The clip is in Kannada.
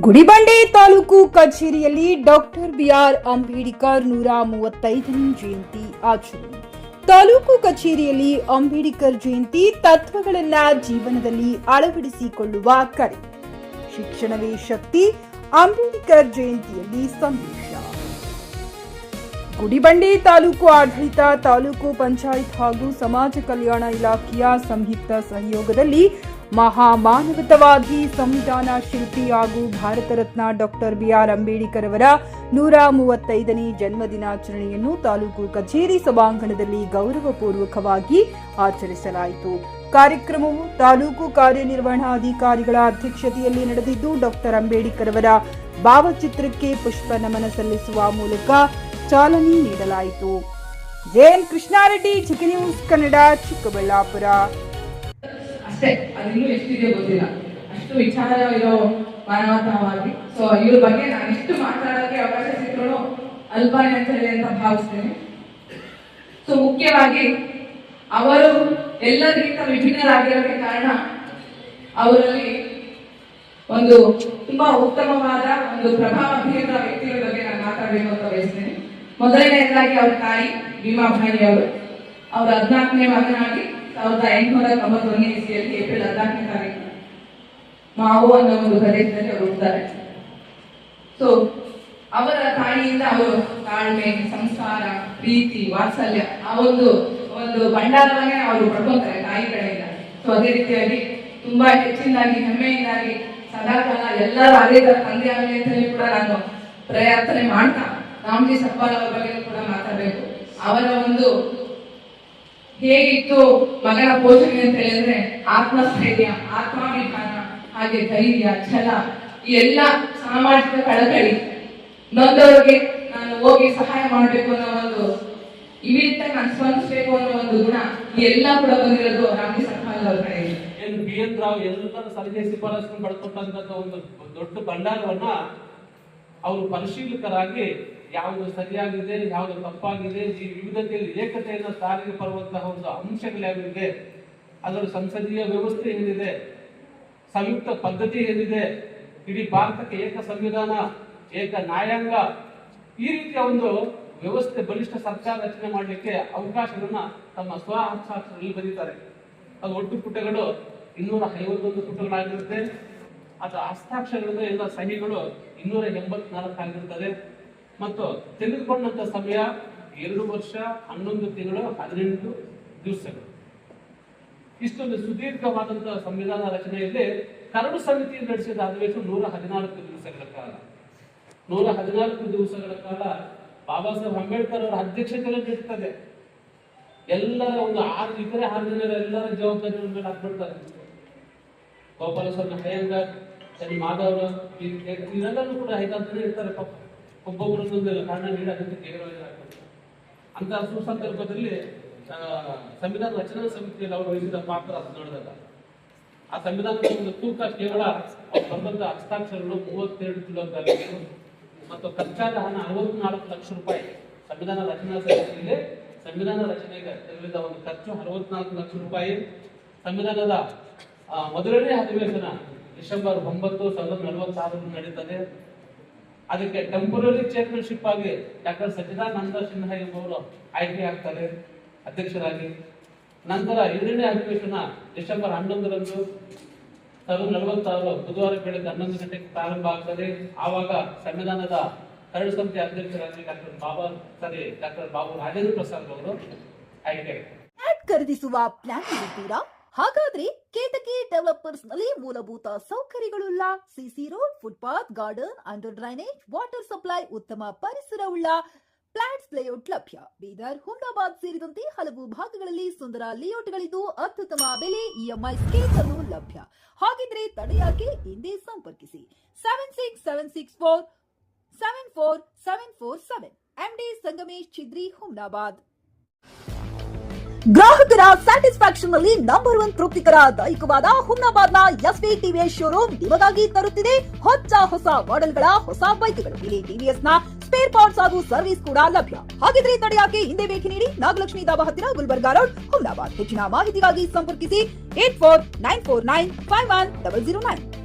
ಗುಡಿಬಂಡೆ ತಾಲೂಕು ಕಚೇರಿಯಲ್ಲಿ ಡಾಕ್ಟರ್ ಬಿಆರ್ ಅಂಬೇಡ್ಕರ್ 135ನೇ ಜಯಂತಿ ಆಚರಣೆ. ತಾಲೂಕು ಕಚೇರಿಯಲ್ಲಿ ಅಂಬೇಡ್ಕರ್ ಜಯಂತಿ ತತ್ವಗಳನ್ನು ಜೀವನದಲ್ಲಿ ಅಳವಡಿಸಿಕೊಳ್ಳುವ ಕರೆ. ಶಿಕ್ಷಣವೇ ಶಕ್ತಿ, ಅಂಬೇಡ್ಕರ್ ಜಯಂತಿಯಲ್ಲಿ ಸಂದೇಶ. ಗುಡಿಬಂಡೆ ತಾಲೂಕು ಆಡಳಿತ, ತಾಲೂಕು ಪಂಚಾಯತ್ ಹಾಗೂ ಸಮಾಜ ಕಲ್ಯಾಣ ಇಲಾಖೆಯ ಸಂಯುಕ್ತ ಸಹಯೋಗದಲ್ಲಿ ಮಹಾಮಾನವತಾವಾದಿ, ಸಂವಿಧಾನ ಶಿಲ್ಪಿ ಹಾಗೂ ಭಾರತ ರತ್ನ ಡಾಕ್ಟರ್ ಬಿಆರ್ ಅಂಬೇಡ್ಕರ್ ಅವರ 135ನೇ ಜನ್ಮದಿನಾಚರಣೆಯನ್ನು ತಾಲೂಕು ಕಚೇರಿ ಸಭಾಂಗಣದಲ್ಲಿ ಗೌರವಪೂರ್ವಕವಾಗಿ ಆಚರಿಸಲಾಯಿತು. ಕಾರ್ಯಕ್ರಮವು ತಾಲೂಕು ಕಾರ್ಯನಿರ್ವಹಣಾಧಿಕಾರಿಗಳ ಅಧ್ಯಕ್ಷತೆಯಲ್ಲಿ ನಡೆದಿದ್ದು, ಡಾಕ್ಟರ್ ಅಂಬೇಡ್ಕರ್ ಅವರ ಭಾವಚಿತ್ರಕ್ಕೆ ಪುಷ್ಪ ನಮನ ಸಲ್ಲಿಸುವ ಮೂಲಕ ಚಾಲನೆ ನೀಡಲಾಯಿತು. ಜೆಎನ್ ಕೃಷ್ಣಾರೆಡ್ಡಿ, ಚಿಕ್ಕ ನ್ಯೂಸ್ ಕನ್ನಡ, ಚಿಕ್ಕಬಳ್ಳಾಪುರ. ಅಷ್ಟೇ, ಅದಿನ್ನೂ ಎಷ್ಟಿದೆ ಗೊತ್ತಿಲ್ಲ, ಅಷ್ಟು ವಿಚಾರ ಇರೋ ಮಾನವತಾವಾದಿ. ಸೊ ಇವ್ರ ಬಗ್ಗೆ ನಾನು ಎಷ್ಟು ಮಾತಾಡೋಕ್ಕೆ ಅವಕಾಶ ಸಿಕ್ಕರೂ ಅಲ್ಪಾನೆ ಅಂತ ಹೇಳಿ ಅಂತ ಭಾವಿಸ್ತೇನೆ. ಸೊ ಮುಖ್ಯವಾಗಿ ಅವರು ಎಲ್ಲರಿಗಿಂತ ವಿಭಿನ್ನರಾಗಿರೋಕ್ಕೆ ಕಾರಣ ಅವರಲ್ಲಿ ಒಂದು ತುಂಬಾ ಉತ್ತಮವಾದ ಒಂದು ಪ್ರಭಾವ ಬೀರಿದ ವ್ಯಕ್ತಿಗಳ ಬಗ್ಗೆ ನಾನು ಮಾತಾಡಬೇಕು ಅಂತ ಬಯಸ್ತೇನೆ. ಮೊದಲನೆಯದಾಗಿ ಅವರ ತಾಯಿ ಭೀಮಾಬಾಯಿ ಅವರು, ಅವರ 14ನೇ ಮಗನಾಗಿ 1891 ಇಸವಿಯಲ್ಲಿ ಏಪ್ರಿಲ್ 14ನೇ ತಾರೀಕು ಮಾವು ಅನ್ನೋ ಒಂದು ಪ್ರದೇಶದಲ್ಲಿ ಅವರು ಹುಟ್ಟುತ್ತಾರೆ. ಸೊ ಅವರ ತಾಯಿಯಿಂದ ಅವರು ತಾಳ್ಮೆ, ಸಂಸ್ಕಾರ, ಪ್ರೀತಿ, ವಾತ್ಸಲ್ಯ ಆ ಒಂದು ಭಂಡಾರವನ್ನೇ ಅವರು ಪಡ್ಕೊತಾರೆ ತಾಯಿ ಕಡೆಯಿಂದ. ಸೊ ಅದೇ ರೀತಿಯಾಗಿ ತುಂಬಾ ಹೆಚ್ಚಿನದಾಗಿ ಹೆಮ್ಮೆಯಿಂದಾಗಿ ಸದಾಕಾಲ ಎಲ್ಲರೂ ಅದೇ ತರ ತಂದೆ ಆಗಲಿ ಅಂತ ಹೇಳಿ ಕೂಡ ನಾನು ಪ್ರಯತ್ನ ಮಾಡ್ತಾ ರಾಮ್ಜಿ ಸಬ್ಬಾಲ್ ಅವರ ಬಗ್ಗೆ ಕೂಡ ಮಾತಾಡಬೇಕು. ಅವರ ಒಂದು ಹೇಗಿತ್ತು ಮಗನ ಪೋಷಣೆ ಅಂತ ಹೇಳಿದ್ರೆ ಆತ್ಮಸ್ಥೈರ್ಯ, ಆತ್ಮಾಭಿಮಾನ, ಹಾಗೆ ಧೈರ್ಯ, ಛಲ, ಈ ಎಲ್ಲ ಸಾಮಾಜಿಕ ಕಳಕಳಿ, ನೊಂದವರಿಗೆ ನಾನು ಹೋಗಿ ಸಹಾಯ ಮಾಡಬೇಕು ಅನ್ನೋ ಒಂದು ಇವಿತ್ತ ನಾನು ಸ್ಪಂದಿಸಬೇಕು ಅನ್ನೋ ಒಂದು ಗುಣ, ಈ ಎಲ್ಲ ಕೂಡ ಬಂದಿರೋದು ರಾಮ್ಜಿ ಸಬ್ಬಾಲ್ ಅವರ ಕಡೆ. BN ರಾವ್ ಎಲ್ಲರ ಸಲಹೆ ಶಿಫಾರಸನ್ನು ಪಡ್ಕೊಟ್ಟಂತ ಒಂದು ದೊಡ್ಡ ಭಂಡಾರವನ್ನ ಅವರು ಪರಿಶೀಲಕರಾಗಿ ಯಾವುದು ಸರಿಯಾಗಿದೆ, ಯಾವುದು ತಪ್ಪಾಗಿದೆ, ಈ ವಿವಿಧತೆಯಲ್ಲಿ ಏಕತೆಯನ್ನು ಸಾರಿಗೆ ಬರುವಂತಹ ಒಂದು ಅಂಶಗಳಾಗಿದೆ, ಅದರ ಸಂಸದೀಯ ವ್ಯವಸ್ಥೆ ಏನಿದೆ, ಸಂಯುಕ್ತ ಪದ್ಧತಿ ಏನಿದೆ, ಇಡೀ ಭಾರತಕ್ಕೆ ಏಕ ಸಂವಿಧಾನ, ಏಕ ನ್ಯಾಯಾಂಗ, ಈ ರೀತಿಯ ಒಂದು ವ್ಯವಸ್ಥೆ, ಬಲಿಷ್ಠ ಸರ್ಕಾರ ರಚನೆ ಮಾಡಲಿಕ್ಕೆ ಅವಕಾಶಗಳನ್ನ ತಮ್ಮ ಸ್ವ ಹಸ್ತಾಕ್ಷರದಲ್ಲಿ ಬರೀತಾರೆ. ಅದು ಒಟ್ಟು ಪುಟಗಳು 251 ಪುಟಗಳಾಗಿರುತ್ತೆ. ಅದು ಹಸ್ತಾಕ್ಷರಗಳಿಂದ ಎಲ್ಲ ಸಹಿಗಳು 284 ಆಗಿರುತ್ತದೆ. ಮತ್ತು ತೆಗೆದುಕೊಂಡಂತ ಸಮಯ 2 ವರ್ಷ 11 ತಿಂಗಳು 18 ದಿವಸಗಳು. ಇಷ್ಟೊಂದು ಸುದೀರ್ಘವಾದಂತಹ ಸಂವಿಧಾನ ರಚನೆಯಲ್ಲಿ ಕರಡು ಸಮಿತಿ ನಡೆಸಿದ ಅಧಿವೇಶನ 114 ದಿವಸಗಳ ಕಾಲ. 114 ದಿವಸಗಳ ಕಾಲ ಬಾಬಾ ಸಾಹೇಬ್ ಅಂಬೇಡ್ಕರ್ ಅವರ ಅಧ್ಯಕ್ಷತೆಯಲ್ಲಿ ನಡೀತದೆ. ಎಲ್ಲರ ಒಂದು 6 ಜನರ ಎಲ್ಲರ ಜವಾಬ್ದಾರಿ ಮೇಲೆ ಹಾಕ್ಬಿಡ್ತಾರೆ. ಗೋಪಾಲಸ್ವಾಮಿ ಅಯ್ಯಂಗಾರ್, ಎನ್ ಮಾಧವ್, ಇವರೆಲ್ಲರೂ ಕೂಡ 5-6 ಜನ ಇರ್ತಾರೆ. ಪಾಪ ಒಬ್ಬೊಬ್ಬರೊಂದೊಂದು ಕಾರಣ ನೀಡೋದಕ್ಕೆ ಅಂತ ಸುಸಂದರ್ಭದಲ್ಲಿ ಸಂವಿಧಾನ ರಚನಾ ಸಮಿತಿಯಲ್ಲಿ ಅವರು ವಹಿಸಿದ ಪಾತ್ರ ನೋಡಿದಾಗ ಆ ಸಂವಿಧಾನದ ಒಂದು ತೂಕ ಕೇವಲ ಬಂದಂತ ಹಸ್ತಾಕ್ಷರಗಳು 32 ಕಿಲೋಗ್ರಾಂ ಮತ್ತು ಖರ್ಚಾದ ಹಣ 64 ಲಕ್ಷ ರೂಪಾಯಿ. ಸಂವಿಧಾನ ರಚನಾ ಸಮಿತಿಯಲ್ಲಿ ಸಂವಿಧಾನ ರಚನೆಗೆ ತೆಗೆದ ಒಂದು ಖರ್ಚು 64 ಲಕ್ಷ ರೂಪಾಯಿ. ಸಂವಿಧಾನದ ಮೊದಲನೇ ಅಧಿವೇಶನ ಡಿಸೆಂಬರ್ 9, 1946 ನಡೀತದೆ. ಅದಕ್ಕೆ ಟೆಂಪರರಿ ಚೇರ್ಮನ್ಶಿಪ್ ಆಗಿ ಡಾಕ್ಟರ್ ಸಚ್ಚಿದಾನಂದ ಸಿನ್ಹಾ ಎಂಬುವರು ಆಯ್ಕೆ ಆಗ್ತಾರೆ ಅಧ್ಯಕ್ಷರಾಗಿ. ನಂತರ 2ನೇ ಅಧಿವೇಶನ ಡಿಸೆಂಬರ್ 11ರಂದು 1946 ಬುಧವಾರ ಬೆಳಗ್ಗೆ 11 ಗಂಟೆಗೆ ಪ್ರಾರಂಭ ಆಗ್ತದೆ. ಆವಾಗ ಸಂವಿಧಾನದ ಕರಡು ಸಮಿತಿ ಅಧ್ಯಕ್ಷರಾಗಿ ಡಾಕ್ಟರ್ ಬಾಬು ರಾಜೇಂದ್ರ ಪ್ರಸಾದ್ ಅವರು ಆಯ್ಕೆ. ಖರೀದಿಸುವ ಪ್ಲಾನ್ ಇದ್ದೀರಾ? ಹಾಗಾದ್ರೆ ಕೇತಕಿ ಡೆವಲಪರ್ಸ್ ನಲ್ಲಿ ಮೂಲಭೂತ ಸೌಕರ್ಯಗಳುಳ್ಳ CC road, footpath, garden, under drainage, water supply, ಉತ್ತಮ ಪರಿಸರವುಳ್ಳ ಫ್ಲಾಟ್ಸ್ ಲೇಔಟ್ ಲಭ್ಯ. ಬೀದರ್, ಹುಮ್ನಾಬಾದ್ ಸೇರಿದಂತೆ ಹಲವು ಭಾಗಗಳಲ್ಲಿ ಸುಂದರ ಲೇಔಟ್ಗಳಿದ್ದು ಅತ್ಯುತ್ತಮ ಬೆಲೆ, ಇಎಂಐ ಸ್ಕೀಮ್ ಅನ್ನು ಲಭ್ಯ. ಹಾಗಿದ್ರೆ ತಡೆಯಾಕೆ, ಹಿಂದೆ ಸಂಪರ್ಕಿಸಿ 7676474747. MD ಸಂಗಮೇಶ್ ಚಿದ್ರಿ, ಹುಮ್ನಾಬಾದ್. ಗ್ರಾಹಕರ ಸ್ಯಾಟಿಸ್ಫ್ಯಾಕ್ಷನ್ ನಲ್ಲಿ ನಂಬರ್ 1 ತೃಪ್ತಿಕರದಾಯಕವಾದ ಹುಮ್ನಾಬಾದ್ನ ಎಸ್ವಿ ಟಿವಿಎಸ್ ಶೋರೂಮ್ ನಿಮಗಾಗಿ ತರುತ್ತಿದೆ ಹೊಸ ಮಾಡೆಲ್ಗಳ ಹೊಸ ಬೈಕ್ಗಳು. ಇಲ್ಲಿ ಟಿವಿಎಸ್ ನ ಸ್ಪೇರ್ ಪಾರ್ಟ್ಸ್ ಹಾಗೂ ಸರ್ವಿಸ್ ಕೂಡ ಲಭ್ಯ. ಹಾಗಿದ್ರೆ ತಡೆಯಾಕೆ, ಹಿಂದೆ ಭೇಟಿ ನೀಡಿ. ನಾಗಲಕ್ಷ್ಮಿ ಧಾಬಾ ಹತ್ತಿರ, ಗುಲ್ಬರ್ಗಾ ರೋಡ್, ಹುಮ್ನಾಬಾದ್. ಹೆಚ್ಚಿನ ಮಾಹಿತಿಗಾಗಿ ಸಂಪರ್ಕಿಸಿ 8494951009.